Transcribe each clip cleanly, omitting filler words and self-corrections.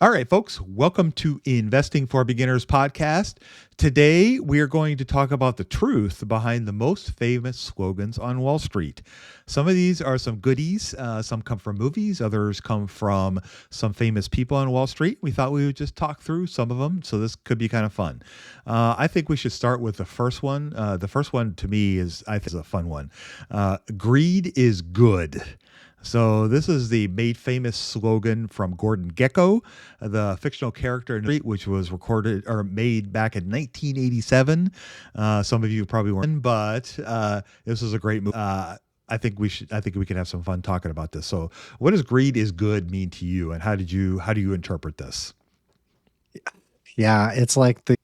All right, folks, welcome to Investing for Beginners podcast. Today, we are going to talk about the truth behind the most famous slogans on Wall Street. Some of these are some goodies. Some come from movies, others come from some famous people on Wall Street. We thought we would just talk through some of them, so this could be kind of fun. I think we should start with the first one. The first one to me I think is a fun one. Greed is good. So this is the made famous slogan from Gordon Gecko, the fictional character in the street, which was recorded or made back in 1987. Some of you probably weren't, but this is a great movie. I think we can have some fun talking about this. So, what does "greed is good" mean to you, and how do you interpret this? Yeah, it's like the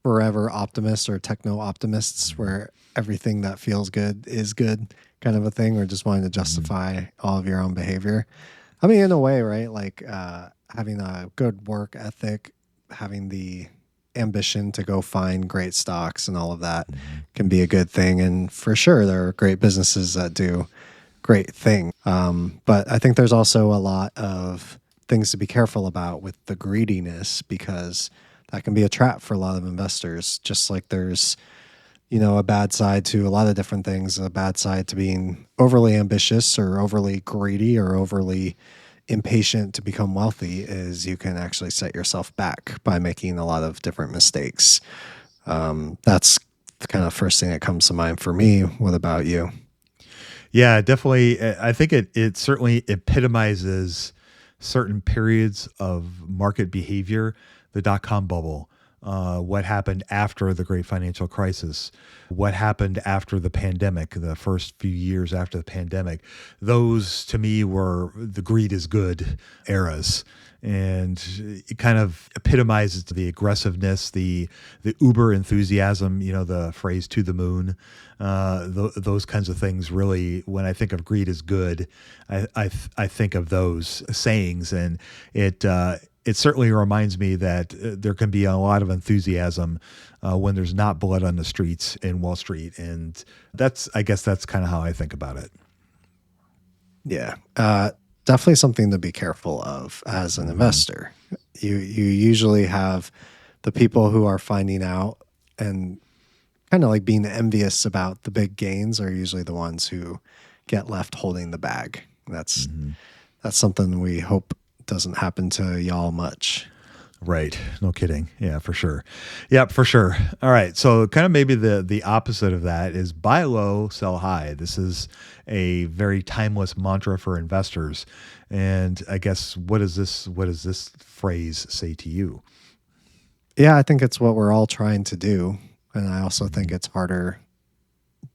forever optimists or techno optimists where everything that feels good is good kind of a thing, or just wanting to justify all of your own behavior. I mean, in a way, right? Like having a good work ethic, having the ambition to go find great stocks and all of that can be a good thing. And for sure, there are great businesses that do great things. But I think there's also a lot of things to be careful about with the greediness, because that can be a trap for a lot of investors. Just like there's, a bad side to a lot of different things, a bad side to being overly ambitious or overly greedy or overly impatient to become wealthy, is you can actually set yourself back by making a lot of different mistakes. That's the kind of first thing that comes to mind for me. What about you? Yeah, definitely. I think it certainly epitomizes certain periods of market behavior. The dot-com bubble, what happened after the great financial crisis, what happened after the pandemic, the first few years after the pandemic. Those to me were the greed is good eras. And it kind of epitomizes the aggressiveness, the uber enthusiasm, the phrase "to the moon," those kinds of things. Really, when I think of greed is good, I think of those sayings, and it certainly reminds me that there can be a lot of enthusiasm when there's not blood on the streets in Wall Street, and I guess that's kind of how I think about it. Yeah. Definitely something to be careful of as an investor. You usually have the people who are finding out and kind of like being envious about the big gains are usually the ones who get left holding the bag. That's something we hope doesn't happen to y'all much. Right. No kidding. Yeah, for sure. Yeah, for sure. All right. So kind of maybe the opposite of that is buy low, sell high. This is a very timeless mantra for investors. And I guess what does this phrase say to you? Yeah, I think it's what we're all trying to do. And I also think it's harder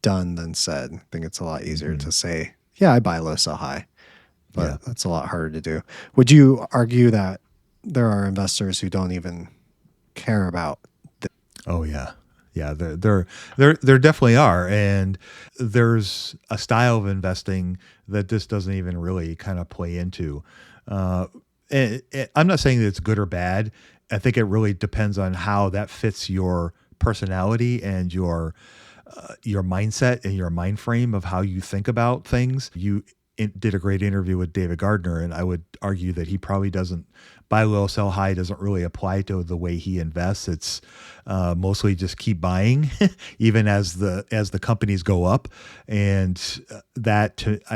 done than said. I think it's a lot easier to say, yeah, I buy low, sell high. But that's a lot harder to do. Would you argue that there are investors who don't even care about this? Oh yeah. Yeah, there definitely are, and there's a style of investing that this doesn't even really kind of play into. I'm not saying that it's good or bad. I think it really depends on how that fits your personality and your mindset and your mind frame of how you think about things. You did a great interview with David Gardner, and I would argue that he probably doesn't buy low, sell high doesn't really apply to the way he invests. It's mostly just keep buying, even as the companies go up, and I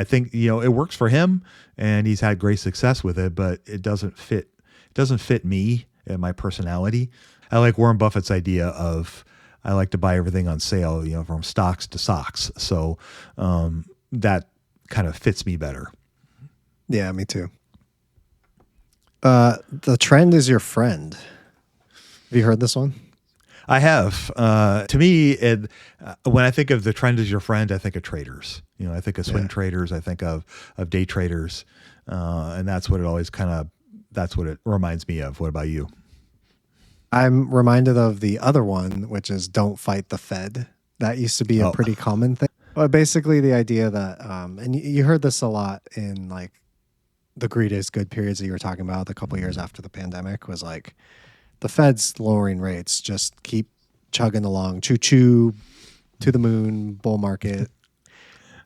think it works for him, and he's had great success with it. But it doesn't fit me and my personality. I like Warren Buffett's idea of I like to buy everything on sale, from stocks to socks. So that kind of fits me better. Yeah, me too. The trend is your friend. Have you heard this one? I have. To me, when I think of the trend is your friend, I think of traders. I think of swing traders. I think of day traders, and that's what it reminds me of. What about you? I'm reminded of the other one, which is don't fight the Fed. That used to be a pretty common thing. Well, basically the idea that, and you heard this a lot in like the greed is good periods that you were talking about, the couple years after the pandemic, was like the Fed's lowering rates, just keep chugging along, choo-choo, to the moon, bull market.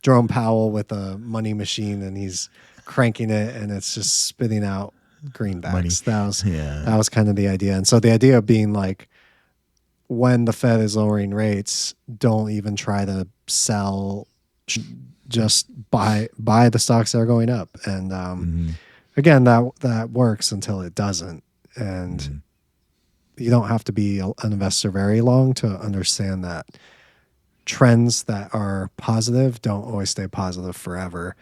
Jerome Powell with a money machine, and he's cranking it, and it's just spitting out money. greenbacks. Yeah. That was kind of the idea. And so the idea being like, when the Fed is lowering rates, don't even try to sell. Just buy the stocks that are going up. And Mm-hmm. again, that works until it doesn't. And Mm-hmm. you don't have to be an investor very long to understand that trends that are positive don't always stay positive forever.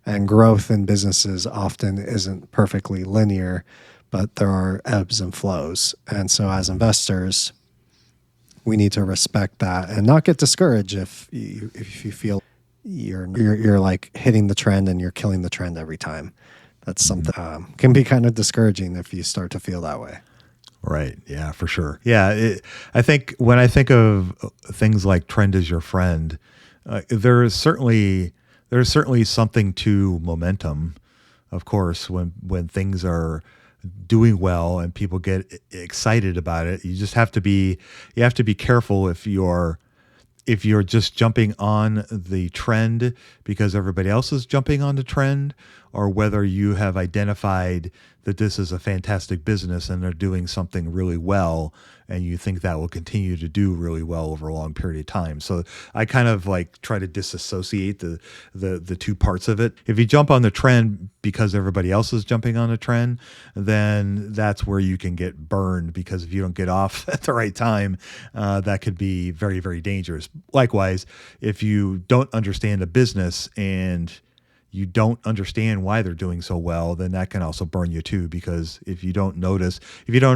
And growth in businesses often isn't perfectly linear, but there are ebbs and flows. And so as investors, we need to respect that and not get discouraged if you feel you're like hitting the trend and you're killing the trend every time. That's something can be kind of discouraging if you start to feel that way. Right. Yeah, for sure. Yeah. I think when I think of things like trend is your friend, there's certainly something to momentum. Of course, when things are doing well and people get excited about it, you have to be careful if you're just jumping on the trend because everybody else is jumping on the trend, or whether you have identified that this is a fantastic business and they're doing something really well and you think that will continue to do really well over a long period of time. So I kind of like try to disassociate the two parts of it. If you jump on the trend because everybody else is jumping on a trend, then that's where you can get burned, because if you don't get off at the right time, that could be very, very dangerous. Likewise, if you don't understand a business and you don't understand why they're doing so well, then that can also burn you too. Because if you don't know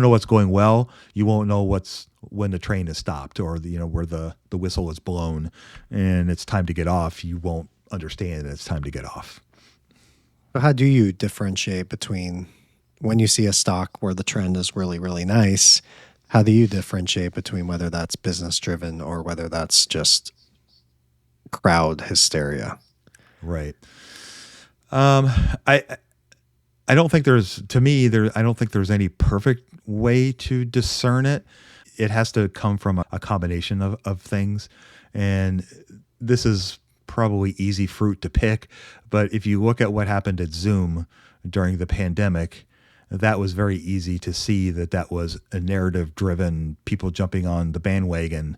what's going well, you won't know when the train is stopped, or where the whistle is blown and it's time to get off. You won't understand that it's time to get off. So how do you differentiate between when you see a stock where the trend is really, really nice? How do you differentiate between whether that's business driven or whether that's just crowd hysteria? Right. I don't think I don't think there's any perfect way to discern it. It has to come from a combination of things. And this is probably easy fruit to pick. But if you look at what happened at Zoom during the pandemic, that was very easy to see that was a narrative driven, people jumping on the bandwagon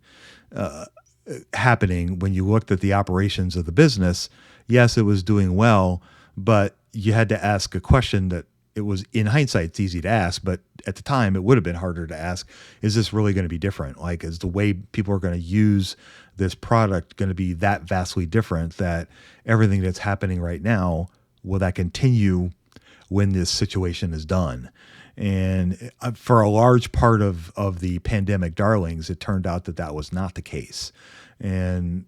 happening. When you looked at the operations of the business, yes, it was doing well, but you had to ask a question that, it was, in hindsight, it's easy to ask, but at the time it would have been harder to ask. Is this really going to be different? Like, is the way people are going to use this product going to be that vastly different that everything that's happening right now, will that continue when this situation is done? And for a large part of the pandemic darlings, it turned out that was not the case. And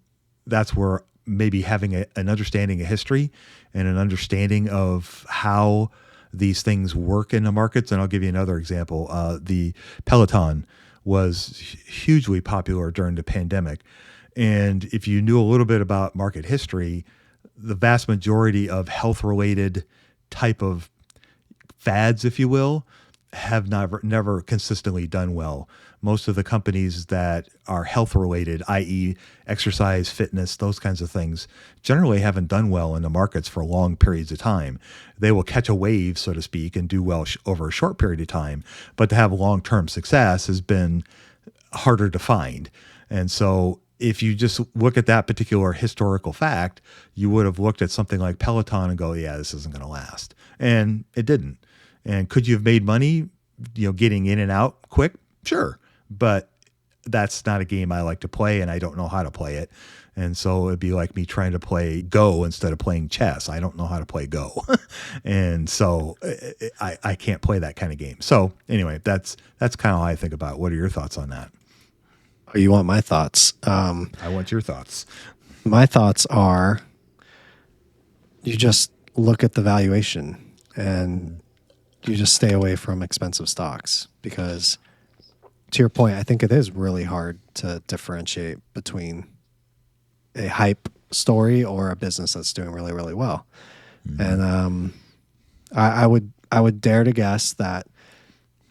that's where maybe having an understanding of history and an understanding of how these things work in the markets. And I'll give you another example. The Peloton was hugely popular during the pandemic. And if you knew a little bit about market history, the vast majority of health-related type of fads, if you will, have never consistently done well. Most of the companies that are health related, i.e. exercise, fitness, those kinds of things, generally haven't done well in the markets for long periods of time. They will catch a wave, so to speak, and do well over a short period of time. But to have long-term success has been harder to find. And so if you just look at that particular historical fact, you would have looked at something like Peloton and go, yeah, this isn't going to last. And it didn't. And could you have made money, getting in and out quick? Sure. But that's not a game I like to play, and I don't know how to play it. And so it'd be like me trying to play Go instead of playing chess. I don't know how to play Go. And so I can't play that kind of game. So anyway, that's kind of how I think about it. What are your thoughts on that? Oh, you want my thoughts? I want your thoughts. My thoughts are, you just look at the valuation and you just stay away from expensive stocks, because to your point, I think it is really hard to differentiate between a hype story or a business that's doing really, really well. Mm-hmm. And I would dare to guess that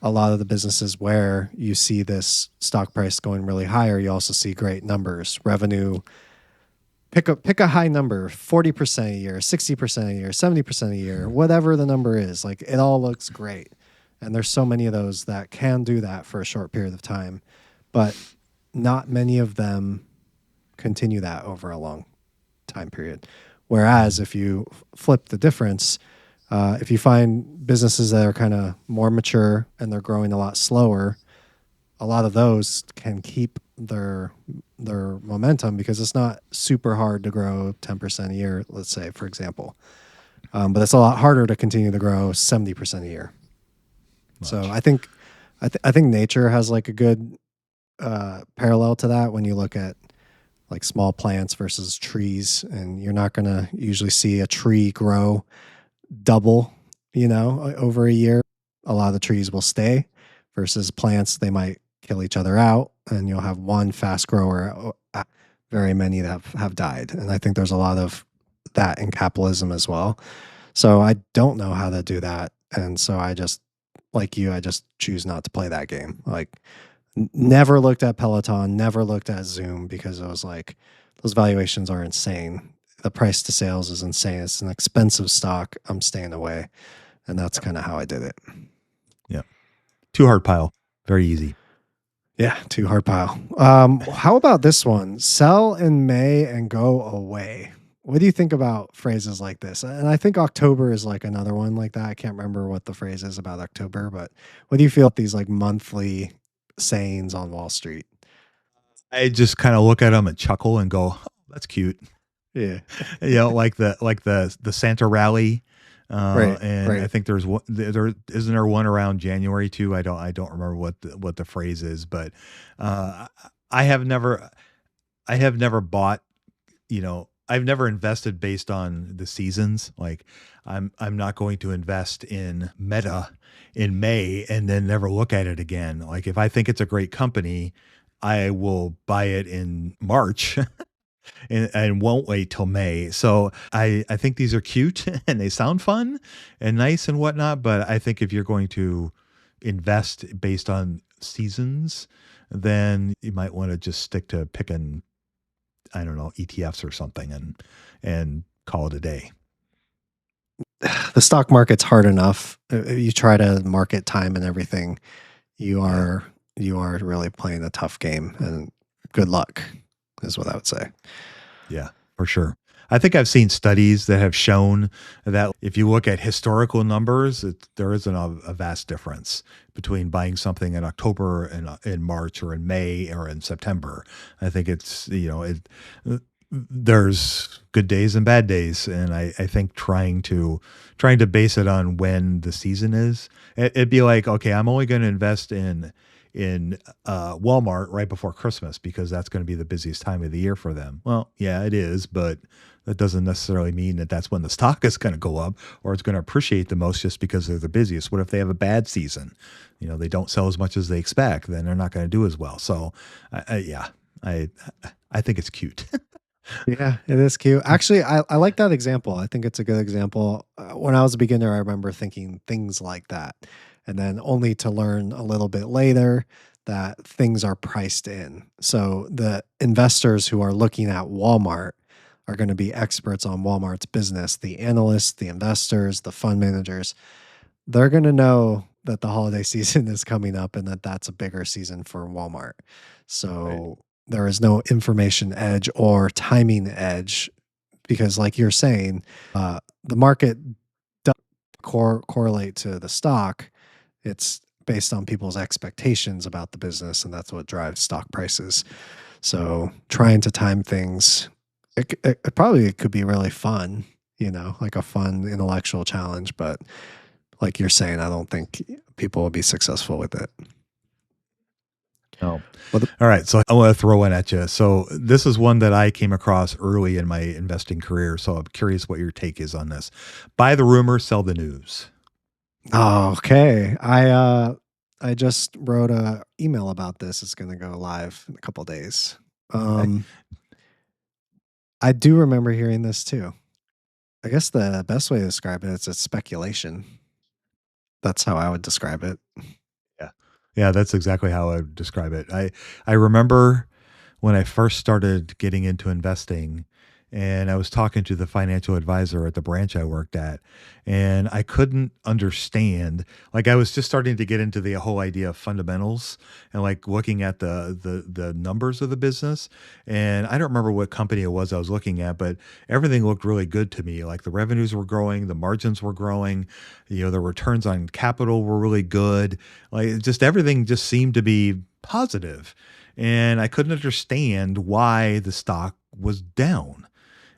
a lot of the businesses where you see this stock price going really higher, you also see great numbers, revenue, pick a high number, 40% a year, 60% a year, 70% a year, whatever the number is. Like it all looks great. And there's so many of those that can do that for a short period of time, but not many of them continue that over a long time period. Whereas if you flip the difference, if you find businesses that are kind of more mature and they're growing a lot slower, a lot of those can keep their momentum because it's not super hard to grow 10% a year, let's say, for example. But it's a lot harder to continue to grow 70% a year. So Much. I think nature has like a good parallel to that when you look at like small plants versus trees, and you're not going to usually see a tree grow double, over a year. A lot of the trees will stay versus plants, they might kill each other out, and you'll have one fast grower, very many that have died. And I think there's a lot of that in capitalism as well. So I don't know how to do that. And so I just, like you, I just choose not to play that game. Like, never looked at Peloton, never looked at Zoom because it was like, those valuations are insane. The price to sales is insane. It's an expensive stock. I'm staying away. And that's kind of how I did it. Yeah. Too hard pile. Very easy. Yeah, too hard pile. How about this one? Sell in May and go away. What do you think about phrases like this? And I think October is like another one like that. I can't remember what the phrase is about October, but what do you feel about these like monthly sayings on Wall Street? I just kind of look at them and chuckle and go, oh, "That's cute." Yeah. Like the Santa rally, Right. and I Right. think there's one. There isn't there one around January too. I don't remember what the phrase is, but uh, I have never I have never bought. I've never invested based on the seasons. Like I'm not going to invest in Meta in May and then never look at it again. Like if I think it's a great company, I will buy it in March and won't wait till May. So I think these are cute and they sound fun and nice and whatnot. But I think if you're going to invest based on seasons, then you might want to just stick to picking, I don't know, ETFs or something and call it a day. The stock market's hard enough. You try to market time and everything. You Yeah. are you are really playing a tough game, and good luck is what I would say. Yeah, for sure. I think I've seen studies that have shown that if you look at historical numbers, there isn't a vast difference between buying something in October and in March or in May or in September. I think there's good days and bad days, and I think trying to base it on when the season is, it'd be like, okay, I'm only going to invest in Walmart right before Christmas because that's going to be the busiest time of the year for them. Well, yeah, it is, but that doesn't necessarily mean that that's when the stock is going to go up or it's going to appreciate the most just because they're the busiest. What if they have a bad season? They don't sell as much as they expect, then they're not going to do as well. So, yeah, I I think it's cute. Yeah, it is cute. Actually, I like that example. I think it's a good example. When I was a beginner, I remember thinking things like that. And then only to learn a little bit later that things are priced in. So the investors who are looking at Walmart are going to be experts on Walmart's business. The analysts, the investors, the fund managers, they're going to know that the holiday season is coming up and that that's a bigger season for Walmart. Right. So there is no information edge or timing edge because, like you're saying, the market does correlate to the stock. It's based on people's expectations about the business, and that's what drives stock prices. So trying to time things, it probably could be really fun, like a fun intellectual challenge, but like you're saying, I don't think people will be successful with it. No. But All right. So I want to throw one at you. So this is one that I came across early in my investing career. So I'm curious what your take is on this. Buy the rumor, sell the news. okay, I just wrote a email about this. It's going to go live in a couple days. Okay. Um, I do remember hearing this too. I guess the best way to describe it is it's speculation. That's how I would describe it. Yeah. Yeah, that's exactly how I would describe it. I remember when I first started getting into investing and I was talking to the financial advisor at the branch I worked at, and I couldn't understand. Like I was just starting to get into the whole idea of fundamentals and like looking at the numbers of the business. And I don't remember what company it was I was looking at, but everything looked really good to me. Like the revenues were growing, the margins were growing, the returns on capital were really good. Like just everything just seemed to be positive. And I couldn't understand why the stock was down.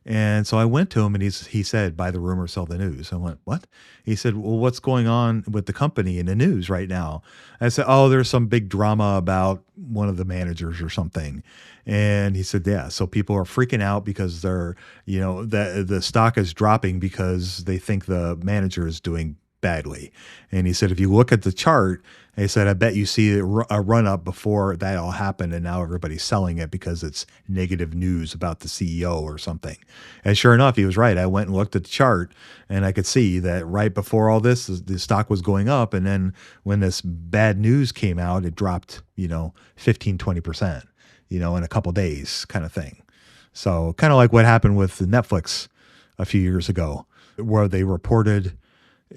And so I went to him and he said, buy the rumor, sell the news. I went, what? He said, well, what's going on with the company in the news right now? I said, oh, there's some big drama about one of the managers or something. And he said, yeah, so people are freaking out because the stock is dropping because they think the manager is doing badly. And he said, if you look at the chart, he said, I bet you see a run up before that all happened. And now everybody's selling it because it's negative news about the CEO or something. And sure enough, he was right. I went and looked at the chart and I could see that right before all this, the stock was going up. And then when this bad news came out, it dropped, 15, 20%, in a couple days kind of thing. So kind of like what happened with Netflix a few years ago, where they reported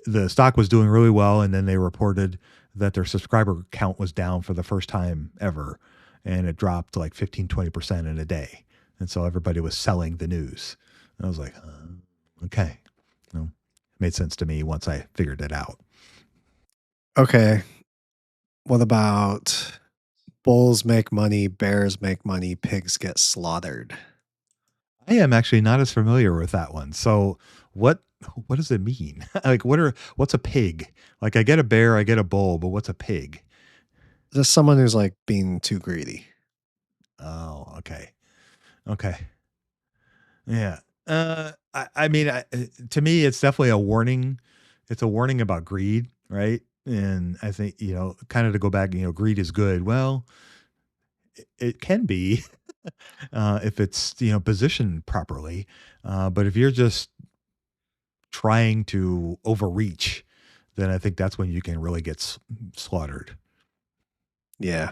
the stock was doing really well, and then they reported that their subscriber count was down for the first time ever, and it dropped like 15, 20% in a day. And so everybody was selling the news. And I was like, okay. Well, it made sense to me once I figured it out. Okay. What about bulls make money, bears make money, pigs get slaughtered? I am actually not as familiar with that one. So what what does it mean? Like what's a pig? Like I get a bear, I get a bull, but what's a pig? Just someone who's like being too greedy. Oh, okay. Okay. Yeah. I mean, to me, it's definitely a warning. It's a warning about greed, right? And I think, kind of to go back, greed is good. Well, it can be if it's, positioned properly. But if you're just trying to overreach, then I think that's when you can really get slaughtered. Yeah.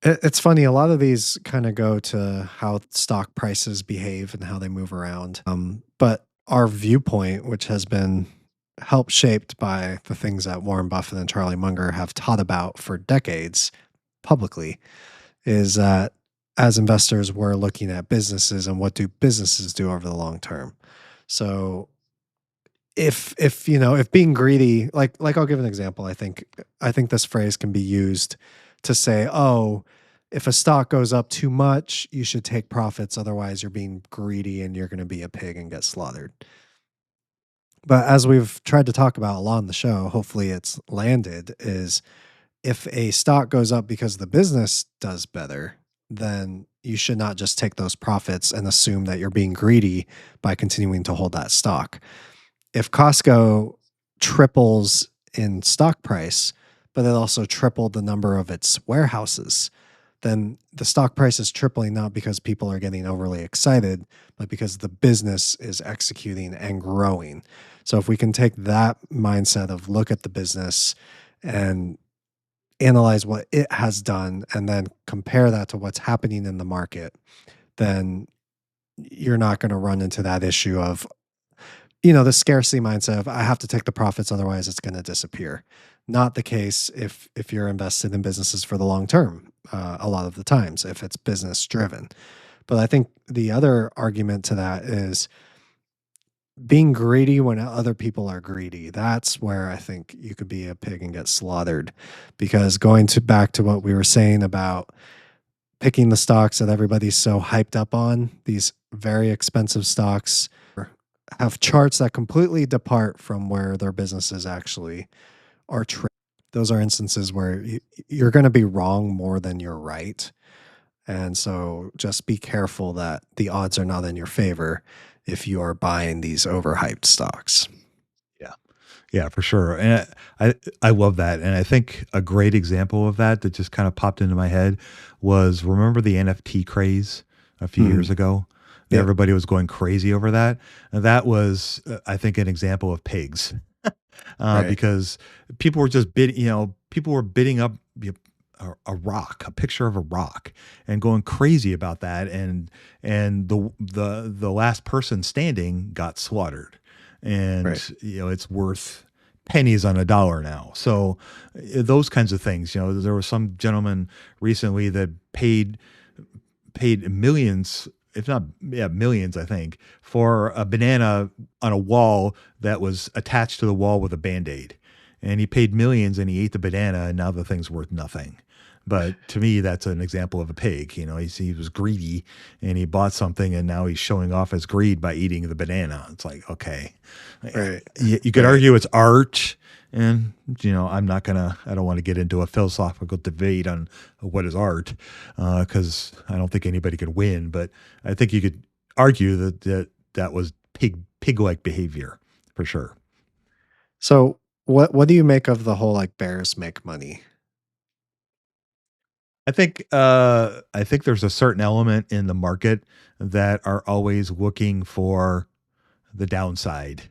It's funny. A lot of these kind of go to how stock prices behave and how they move around. But our viewpoint, which has been helped shaped by the things that Warren Buffett and Charlie Munger have taught about for decades publicly, is that as investors, we're looking at businesses and what do businesses do over the long term. So if being greedy, like I'll give an example. I think this phrase can be used to say, oh, if a stock goes up too much, you should take profits, otherwise you're being greedy and you're going to be a pig and get slaughtered. But as we've tried to talk about a lot on the show, hopefully it's landed, is if a stock goes up because the business does better, then you should not just take those profits and assume that you're being greedy by continuing to hold that stock. If Costco triples in stock price, but it also tripled the number of its warehouses, then the stock price is tripling not because people are getting overly excited, but because the business is executing and growing. So if we can take that mindset of look at the business and analyze what it has done and then compare that to what's happening in the market, then you're not going to run into that issue of, the scarcity mindset of I have to take the profits, otherwise it's going to disappear. Not the case if you're invested in businesses for the long term. A lot of the times, if it's business driven. But I think the other argument to that is being greedy when other people are greedy. That's where I think you could be a pig and get slaughtered. Because going to back to what we were saying about picking the stocks that everybody's so hyped up on, these very expensive stocks have charts that completely depart from where their businesses actually are. Those are instances where you're going to be wrong more than you're right. And so just be careful that the odds are not in your favor if you are buying these overhyped stocks. Yeah. Yeah, for sure. And I love that. And I think a great example of that that just kind of popped into my head was, remember the NFT craze a few Hmm. years ago? Yep. Everybody was going crazy over that. And that was, I think, an example of pigs, Right. because people were just people were bidding up a rock, a picture of a rock, and going crazy about that, and the last person standing got slaughtered, Right. and it's worth pennies on a dollar now. So those kinds of things. There was some gentleman recently that paid millions, if not, yeah, millions, I think, for a banana on a wall that was attached to the wall with a band-aid. And he paid millions and he ate the banana and now the thing's worth nothing. But to me, that's an example of a pig. He was greedy and he bought something and now he's showing off his greed by eating the banana. It's like, okay, Right. you could Right. argue it's art, and I don't want to get into a philosophical debate on what is art, because I don't think anybody could win. But I think you could argue that was pig like behavior for sure. So what do you make of the whole like bears make money? I think there's a certain element in the market that are always looking for the downside,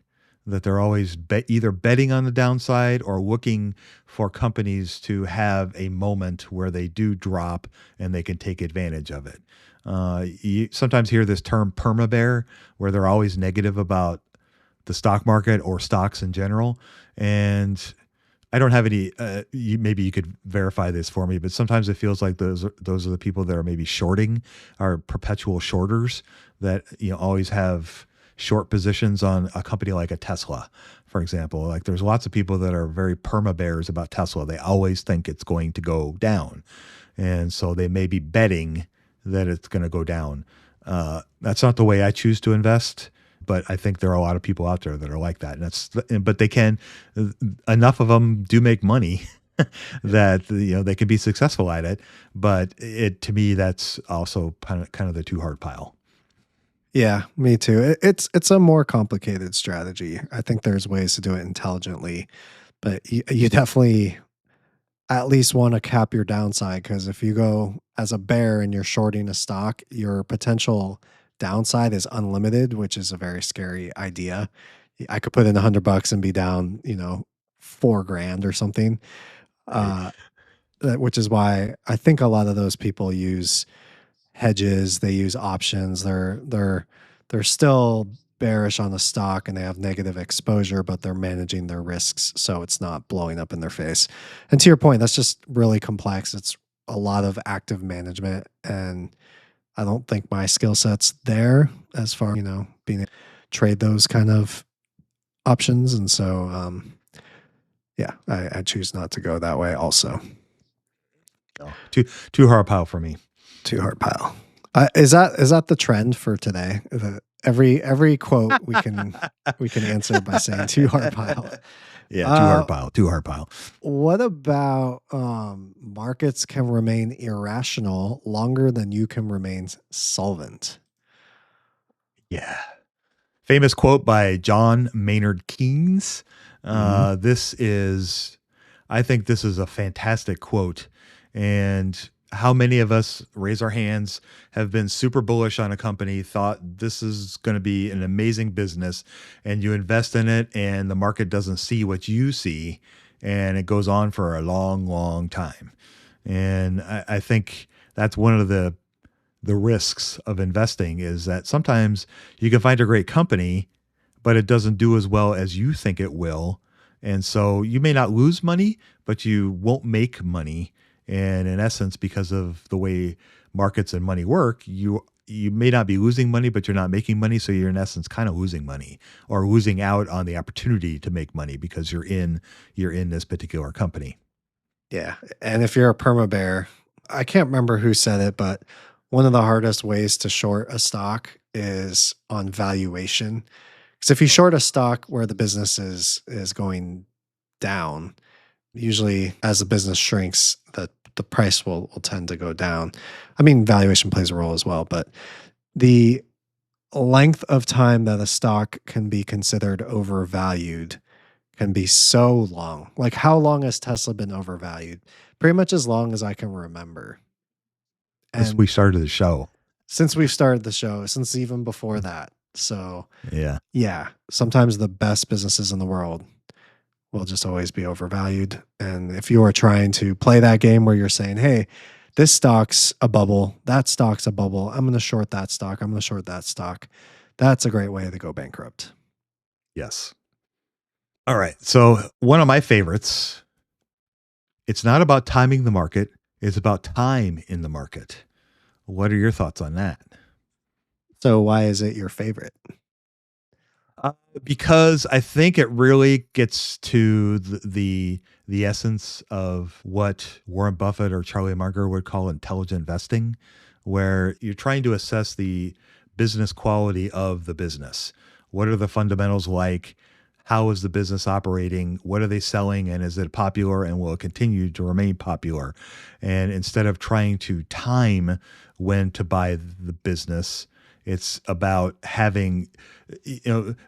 that they're always either betting on the downside or looking for companies to have a moment where they do drop and they can take advantage of it. You sometimes hear this term perma bear, where they're always negative about the stock market or stocks in general. And I don't have any. Maybe you could verify this for me, but sometimes it feels like those are the people that are maybe shorting, are perpetual shorters that always have short positions on a company like a Tesla, for example. Like there's lots of people that are very perma bears about Tesla. They always think it's going to go down, and so they may be betting that it's going to go down. That's not the way I choose to invest, but I think there are a lot of people out there that are like that. But they can, enough of them do make money that they can be successful at it. But to me, that's also kind of the too hard pile. Yeah, me too. It's a more complicated strategy. I think there's ways to do it intelligently, but you definitely at least want to cap your downside, because if you go as a bear and you're shorting a stock, your potential downside is unlimited, which is a very scary idea. I could put in $100 and be down, 4 grand or something. Right. Uh, which is why I think a lot of those people use hedges, they use options. They're still bearish on the stock and they have negative exposure, but they're managing their risks so it's not blowing up in their face. And to your point, that's just really complex. It's a lot of active management, and I don't think my skill set's there as far, being able to trade those kind of options. And so yeah, I choose not to go that way also. No, too hard pile for me. Too hard pile. Is that the trend for today? Every quote we can answer by saying too hard pile. Yeah, too Uh, hard pile. Too hard pile. what about markets can remain irrational longer than you can remain solvent? Yeah. Famous quote by John Maynard Keynes. Mhm. I think this is a fantastic quote. And how many of us, raise our hands, have been super bullish on a company, thought this is going to be an amazing business, and you invest in it, and the market doesn't see what you see, and it goes on for a long, long time. And I think that's one of the risks of investing, is that sometimes you can find a great company, but it doesn't do as well as you think it will. And so you may not lose money, but you won't make money. And in essence, because of the way markets and money work, you may not be losing money, but you're not making money. So you're in essence kind of losing money, or losing out on the opportunity to make money because you're in this particular company. Yeah, and if you're a perma bear, I can't remember who said it, but one of the hardest ways to short a stock is on valuation. Because if you short a stock where the business is going down, usually as the business shrinks, the price will tend to go down. I mean, valuation plays a role as well, but the length of time that a stock can be considered overvalued can be so long. Like, how long has Tesla been overvalued? Pretty much as long as I can remember. As we And started the show. since we've started the show, since even before that. So, Yeah. yeah, sometimes the best businesses in the world will just always be overvalued. And if you are trying to play that game where you're saying, hey, this stock's a bubble, that stock's a bubble, I'm going to short that stock, I'm going to short that stock, that's a great way to go bankrupt. Yes. All right. So, one of my favorites, it's not about timing the market, it's about time in the market. What are your thoughts on that? So, why is it your favorite? Uh, because I think it really gets to the essence of what Warren Buffett or Charlie Munger would call intelligent investing, where you're trying to assess the business quality of the business. What are the fundamentals like? How is the business operating? What are they selling? And is it popular and will it continue to remain popular? And instead of trying to time when to buy the business, it's about having,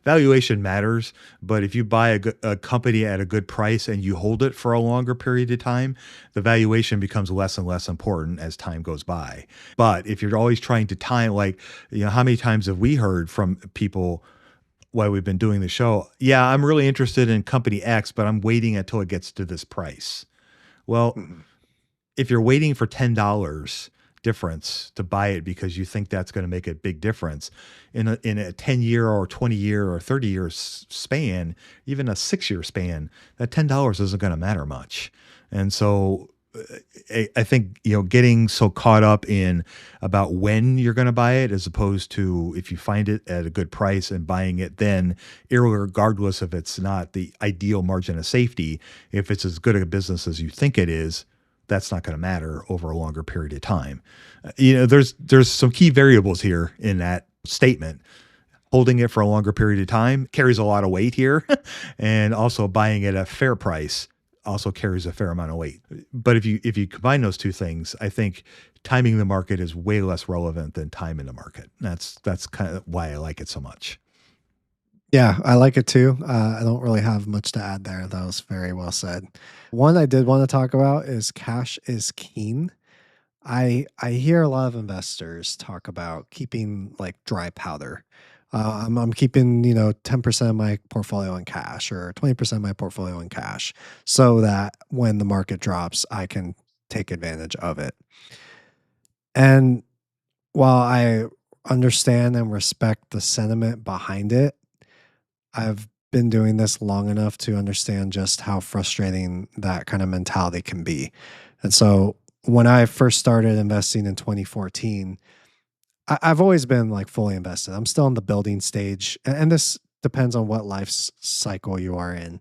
valuation matters, but if you buy a company at a good price and you hold it for a longer period of time, the valuation becomes less and less important as time goes by. But if you're always trying to time, like, how many times have we heard from people while we've been doing the show? Yeah, I'm really interested in company X, but I'm waiting until it gets to this price. Well, Mhm. if you're waiting for $10 difference to buy it because you think that's going to make a big difference in a 10-year or 20-year or 30-year span, even a 6-year span, that $10 isn't going to matter much. And so I think, getting so caught up in about when you're going to buy it as opposed to if you find it at a good price and buying it then, regardless if it's not the ideal margin of safety, if it's as good a business as you think it is, that's not going to matter over a longer period of time. There's some key variables here in that statement. Holding it for a longer period of time carries a lot of weight here, and also buying it at a fair price also carries a fair amount of weight. But if you combine those two things, I think timing the market is way less relevant than time in the market. That's kind of why I like it so much. Yeah, I like it too. I don't really have much to add there. That was very well said. One I did want to talk about is cash is king. I hear a lot of investors talk about keeping like dry powder. I'm keeping 10% of my portfolio in cash or 20% of my portfolio in cash, so that when the market drops, I can take advantage of it. And while I understand and respect the sentiment behind it, I've been doing this long enough to understand just how frustrating that kind of mentality can be. And so when I first started investing in 2014, I've always been like fully invested. I'm still in the building stage, and this depends on what cycle you are in.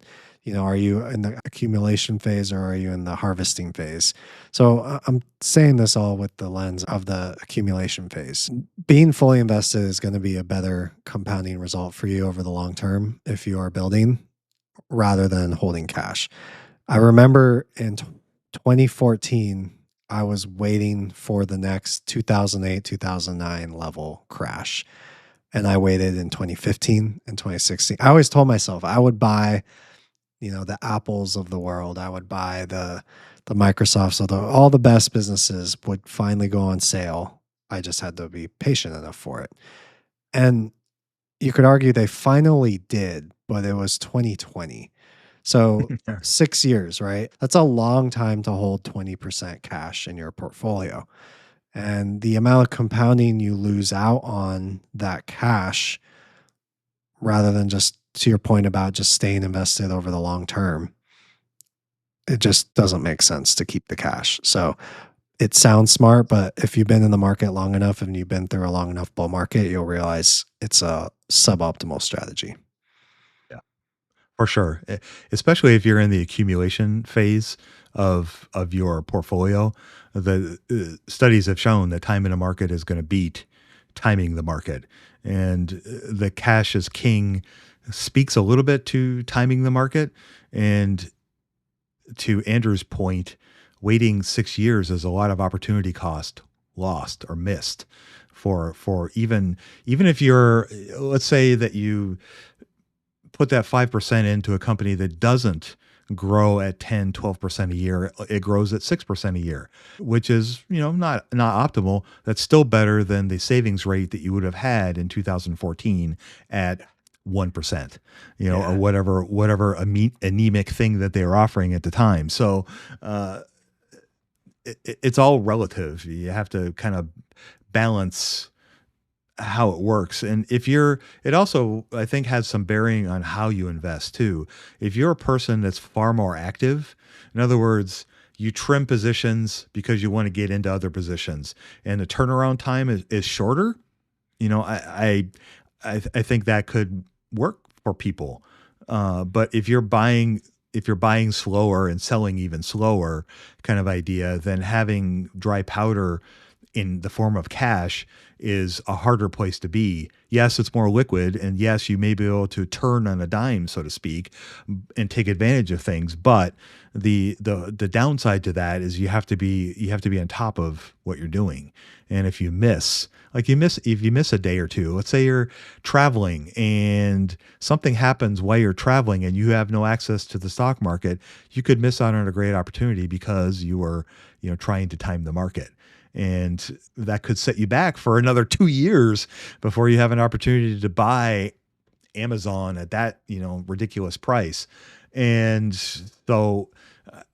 Are you in the accumulation phase or are you in the harvesting phase? So I'm saying this all with the lens of the accumulation phase. Being fully invested is going to be a better compounding result for you over the long term if you are building rather than holding cash. I remember in 2014, I was waiting for the next 2008, 2009 level crash. And I waited in 2015 and 2016. I always told myself I would buy, the Apples of the world. I would buy the Microsofts of all the best businesses would finally go on sale. I just had to be patient enough for it. And you could argue they finally did, but it was 2020. So 6 years, right? That's a long time to hold 20% cash in your portfolio. And the amount of compounding you lose out on that cash, rather than just to your point about just staying invested over the long term, it just doesn't make sense to keep the cash. So it sounds smart, but if you've been in the market long enough and you've been through a long enough bull market, you'll realize it's a suboptimal strategy. Yeah. For sure, especially if you're in the accumulation phase of your portfolio. The studies have shown that time in a market is going to beat timing the market, and the cash is king speaks a little bit to timing the market. And to Andrew's point, waiting 6 years is a lot of opportunity cost lost or missed for even if you're, let's say that you put that 5% into a company that doesn't grow at 10, 12% a year, it grows at 6% a year, which is, not optimal. That's still better than the savings rate that you would have had in 2014 at 1%, or Yeah. whatever anemic thing that they're offering at the time. So uh, it's all relative. You have to kind of balance how it works. And it also, I think, has some bearing on how you invest too. If you're a person that's far more active, in other words, you trim positions because you want to get into other positions, and the turnaround time is shorter. I think that could work for people. But if you're buying slower and selling even slower, kind of idea, then having dry powder in the form of cash is a harder place to be. Yes, it's more liquid, and yes, you may be able to turn on a dime, so to speak, and take advantage of things. But the downside to that is you have to be on top of what you're doing. And if you miss a day or two, let's say you're traveling and something happens while you're traveling and you have no access to the stock market, you could miss out on a great opportunity because you were, trying to time the market. And that could set you back for another 2 years before you have an opportunity to buy Amazon at that, ridiculous price. And so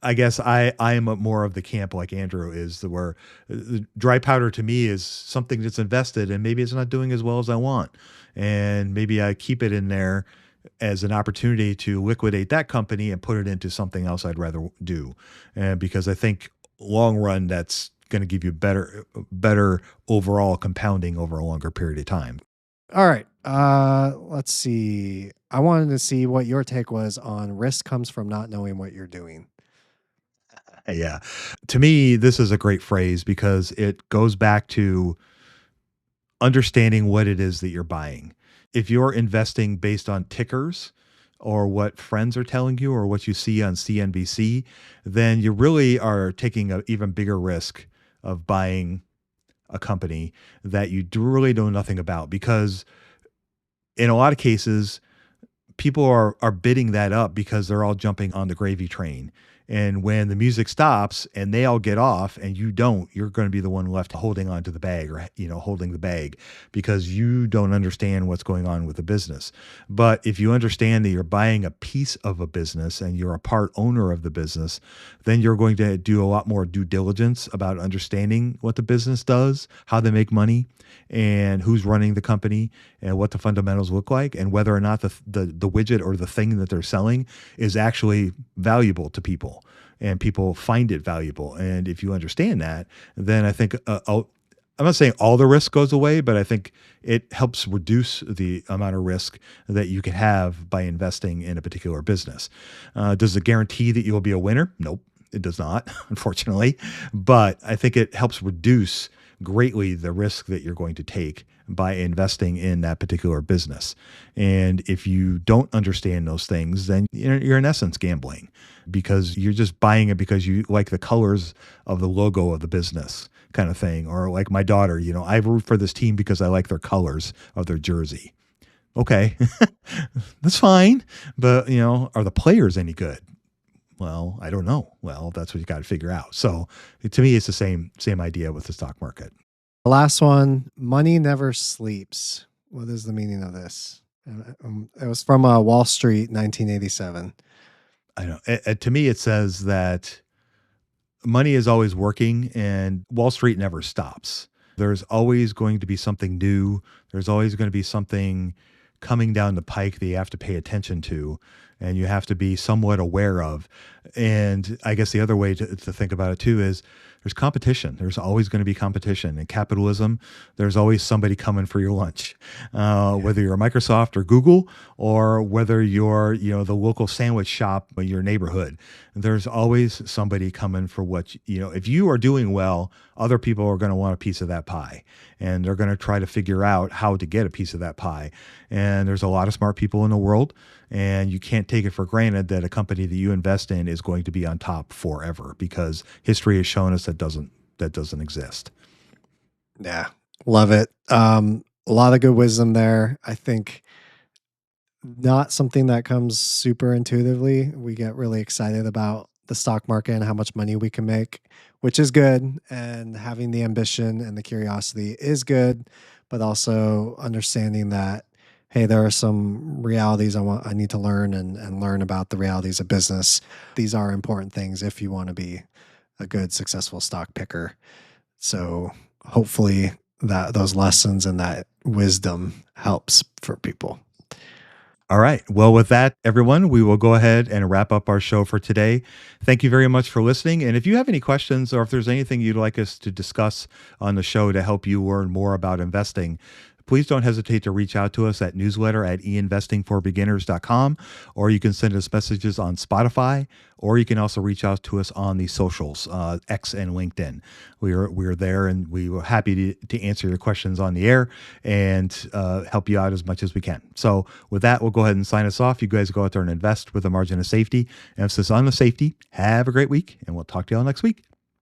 I guess I am more of the camp like Andrew is, where the dry powder to me is something that's invested and maybe it's not doing as well as I want. And maybe I keep it in there as an opportunity to liquidate that company and put it into something else I'd rather do. And because I think long run, that's going to give you better overall compounding over a longer period of time. All right. Let's see. I wanted to see what your take was on risk comes from not knowing what you're doing. Yeah. To me, this is a great phrase because it goes back to understanding what it is that you're buying. If you're investing based on tickers or what friends are telling you or what you see on CNBC, then you really are taking an even bigger risk of buying a company that you really know nothing about, because in a lot of cases people are bidding that up because they're all jumping on the gravy train. And when the music stops and they all get off and you don't, you're going to be the one left holding on to the bag, or holding the bag, because you don't understand what's going on with the business. But if you understand that you're buying a piece of a business and you're a part owner of the business, then you're going to do a lot more due diligence about understanding what the business does, how they make money, and who's running the company, and what the fundamentals look like, and whether or not the widget or the thing that they're selling is actually valuable to people and people find it valuable. And if you understand that, then I think I'm not saying all the risk goes away, but I think it helps reduce the amount of risk that you can have by investing in a particular business. Does it guarantee that you will be a winner? Nope, it does not, unfortunately. But I think it helps reduce greatly the risk that you're going to take by investing in that particular business. And if you don't understand those things, then you're in essence gambling, because you're just buying it because you like the colors of the logo of the business, kind of thing. Or like my daughter, I root for this team because I like their colors of their jersey. Okay, that's fine. But, are the players any good? Well, I don't know. Well, that's what you got to figure out. So to me, it's the same idea with the stock market. The last one, money never sleeps. What is the meaning of this? It was from Wall Street, 1987. I know. To me, it says that money is always working and Wall Street never stops. There's always going to be something new. There's always going to be something coming down the pike that you have to pay attention to and you have to be somewhat aware of. And I guess the other way to think about it too is there's competition. There's always going to be competition. In capitalism, there's always somebody coming for your lunch, whether you're Microsoft or Google, or whether you're, the local sandwich shop in your neighborhood. There's always somebody coming for what, if you are doing well, other people are going to want a piece of that pie, and they're going to try to figure out how to get a piece of that pie. And there's a lot of smart people in the world, and you can't take it for granted that a company that you invest in is going to be on top forever, because history has shown us that doesn't exist. Yeah, love it. A lot of good wisdom there. I think not something that comes super intuitively. We get really excited about the stock market and how much money we can make, which is good. And having the ambition and the curiosity is good, but also understanding that hey, there are some realities I need to learn and learn about the realities of business. These are important things if you want to be a good, successful stock picker. So hopefully that those lessons and that wisdom helps for people. All right. Well, with that, everyone, we will go ahead and wrap up our show for today. Thank you very much for listening. And if you have any questions or if there's anything you'd like us to discuss on the show to help you learn more about investing, please don't hesitate to reach out to us at newsletter@einvestingforbeginners.com, or you can send us messages on Spotify, or you can also reach out to us on the socials, X and LinkedIn. We are there, and we were happy to answer your questions on the air and help you out as much as we can. So with that, we'll go ahead and sign us off. You guys go out there and invest with a margin of safety. Emphasis on the safety. Have a great week, and we'll talk to you all next week.